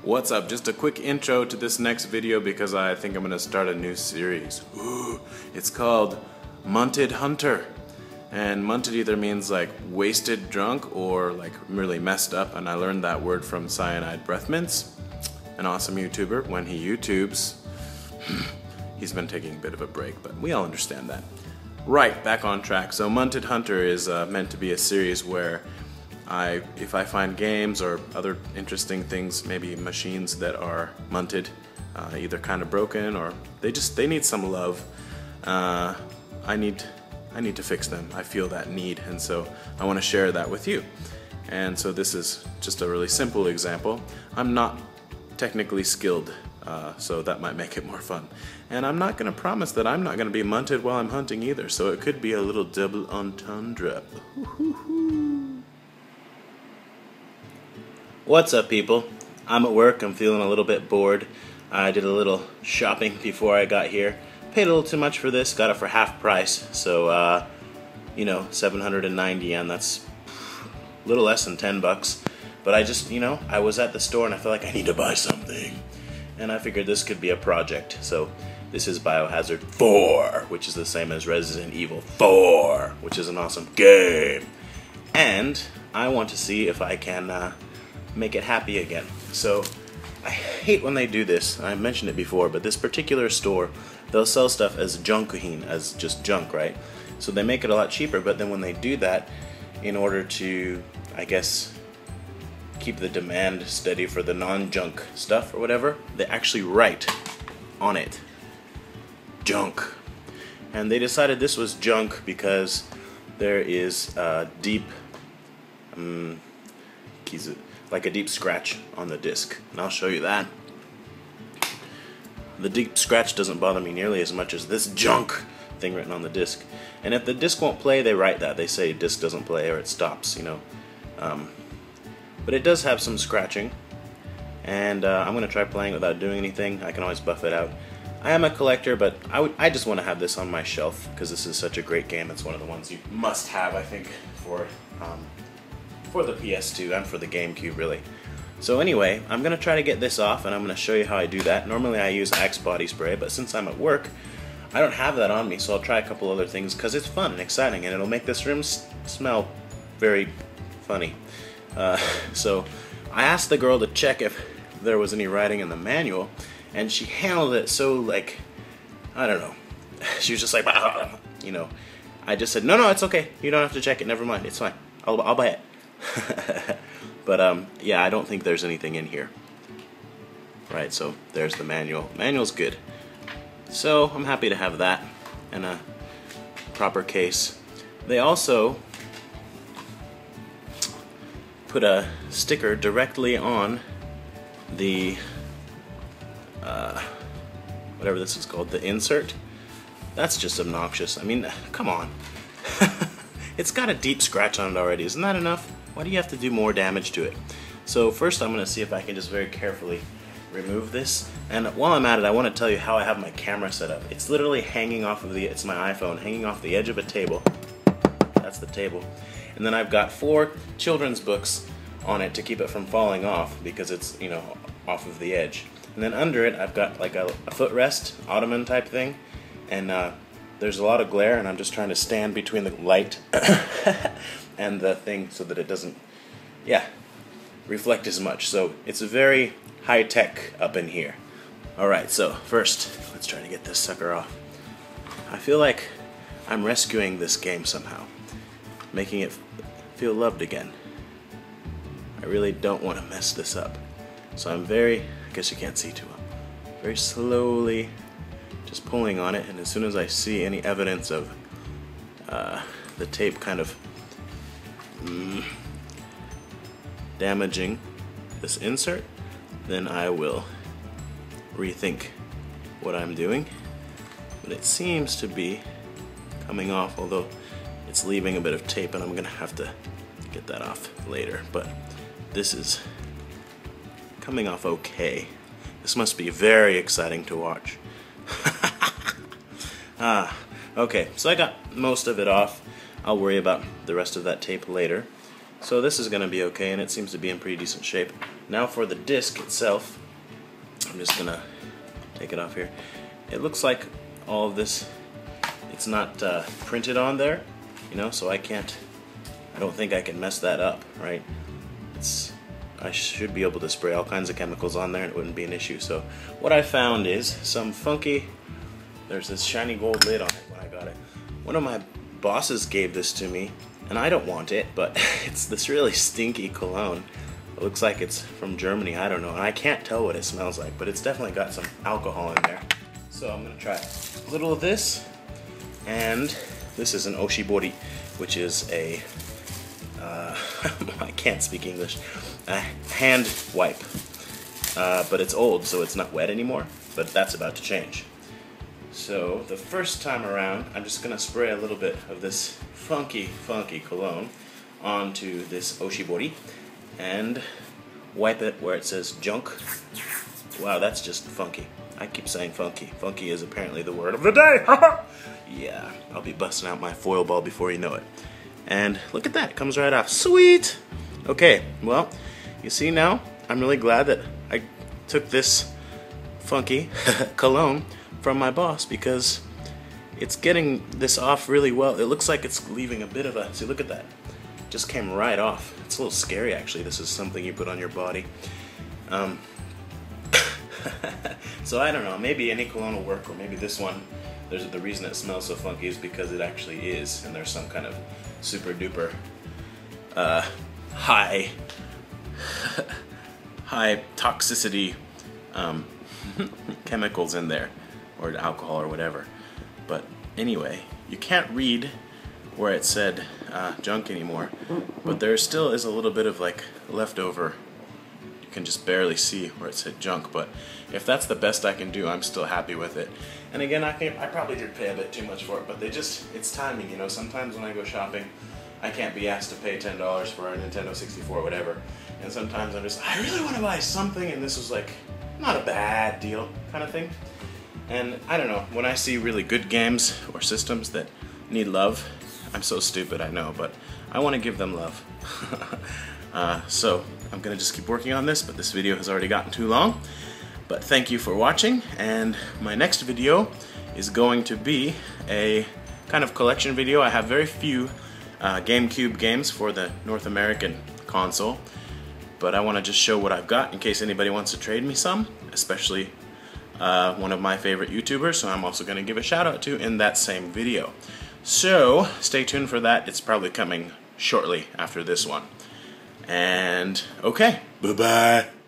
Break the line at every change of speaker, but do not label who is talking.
What's up? Just a quick intro to this next video because I think I'm going to start a new series. Ooh, it's called Munted Hunter. And munted either means like wasted drunk or like really messed up, and I learned that word from Cyanide Breath Mints, an awesome YouTuber. When he YouTubes, he's been taking a bit of a break, but we all understand that. Right, back on track. So Munted Hunter is meant to be a series where if I find games or other interesting things, maybe machines that are munted, either kind of broken or they need some love, I need to fix them. I feel that need, and so I want to share that with you. And so this is just a really simple example. I'm not technically skilled, so that might make it more fun. And I'm not going to promise that I'm not going to be munted while I'm hunting either, so it could be a little double entendre. What's up, people? I'm at work. I'm feeling a little bit bored. I did a little shopping before I got here. Paid a little too much for this. Got it for half price. So, you know, 790 yen. That's a little less than 10 bucks. But I just, I was at the store and I feel like I need to buy something. And I figured this could be a project. So this is Biohazard 4, which is the same as Resident Evil 4, which is an awesome game. And I want to see if I can make it happy again. So I hate when they do this. I mentioned it before, but this particular store, they'll sell stuff as junkuhin, as just junk, right? So they make it a lot cheaper, but then when they do that, in order to, I guess, keep the demand steady for the non-junk stuff or whatever, they actually write on it, junk. And they decided this was junk because there is deep, like a deep scratch on the disc, and I'll show you that. The deep scratch doesn't bother me nearly as much as this junk thing written on the disc. And if the disc won't play, they write that. They say disc doesn't play or it stops, But it does have some scratching, and I'm going to try playing without doing anything. I can always buff it out. I am a collector, but I just want to have this on my shelf because this is such a great game. It's one of the ones you must have, I think, for the PS2 and for the GameCube, really. So anyway, I'm going to try to get this off, and I'm going to show you how I do that. Normally I use Axe body spray, but since I'm at work, I don't have that on me, so I'll try a couple other things because it's fun and exciting, and it'll make this room smell very funny. So I asked the girl to check if there was any writing in the manual, and she handled it so, like, I don't know. She was just like, I just said, no, it's okay. You don't have to check it. Never mind. It's fine. I'll buy it. But yeah, I don't think there's anything in here. Right, so there's the manual. Manual's good. So I'm happy to have that in a proper case. They also put a sticker directly on the whatever this is called, the insert. That's just obnoxious. I mean, come on. It's got a deep scratch on it already. Isn't that enough? Why do you have to do more damage to it? So first I'm going to see if I can just very carefully remove this. And while I'm at it, I want to tell you how I have my camera set up. It's literally hanging off of it's my iPhone, hanging off the edge of a table. That's the table. And then I've got 4 children's books on it to keep it from falling off because it's, off of the edge. And then under it, I've got like a footrest, ottoman type thing. And there's a lot of glare, and I'm just trying to stand between the light and the thing so that it doesn't, reflect as much. So it's very high tech up in here. Alright, so first, let's try to get this sucker off. I feel like I'm rescuing this game somehow, making it feel loved again. I really don't want to mess this up. So I'm I guess you can't see too well, very slowly just pulling on it, and as soon as I see any evidence of the tape kind of damaging this insert, then I will rethink what I'm doing. But it seems to be coming off, although it's leaving a bit of tape, and I'm gonna have to get that off later. But this is coming off okay. This must be very exciting to watch. Okay, so I got most of it off. I'll worry about the rest of that tape later. So this is going to be okay, and it seems to be in pretty decent shape. Now for the disc itself, I'm just going to take it off here. It looks like all of this, it's not printed on there, you know, so I don't think I can mess that up, right? I should be able to spray all kinds of chemicals on there and it wouldn't be an issue. So what I found is some funky, there's this shiny gold lid on it when I got it. One of my bosses gave this to me, and I don't want it, but it's this really stinky cologne. It looks like it's from Germany, I don't know, and I can't tell what it smells like, but it's definitely got some alcohol in there. So I'm going to try a little of this, and this is an oshibori, which is a, I can't speak English, a hand wipe, but it's old, so it's not wet anymore, but that's about to change. So the first time around, I'm just going to spray a little bit of this funky cologne onto this oshibori and wipe it where it says junk. Wow, that's just funky. I keep saying funky. Funky is apparently the word of the day. Yeah, I'll be busting out my foil ball before you know it. And look at that, it comes right off. Sweet! Okay, well, you see now, I'm really glad that I took this funky cologne from my boss, because it's getting this off really well. It looks like it's leaving a bit of a, see, look at that. It just came right off. It's a little scary actually. This is something you put on your body. So I don't know, maybe any cologne will work, or maybe this one, the reason it smells so funky is because it actually is, and there's some kind of super duper high toxicity chemicals in there, or alcohol or whatever. But anyway, you can't read where it said junk anymore, but there still is a little bit of like leftover. You can just barely see where it said junk, but if that's the best I can do, I'm still happy with it. And again, I probably did pay a bit too much for it, but it's timing, you know. Sometimes when I go shopping, I can't be asked to pay $10 for a Nintendo 64 or whatever, and sometimes I'm just, I really want to buy something, and this was like not a bad deal kind of thing. And I don't know, when I see really good games or systems that need love, I'm so stupid, I know, but I want to give them love. So I'm going to just keep working on this, but this video has already gotten too long. But thank you for watching, and my next video is going to be a kind of collection video. I have very few GameCube games for the North American console, but I want to just show what I've got in case anybody wants to trade me some, especially one of my favorite YouTubers, so I'm also going to give a shout out to in that same video. So stay tuned for that. It's probably coming shortly after this one. And okay, bye-bye.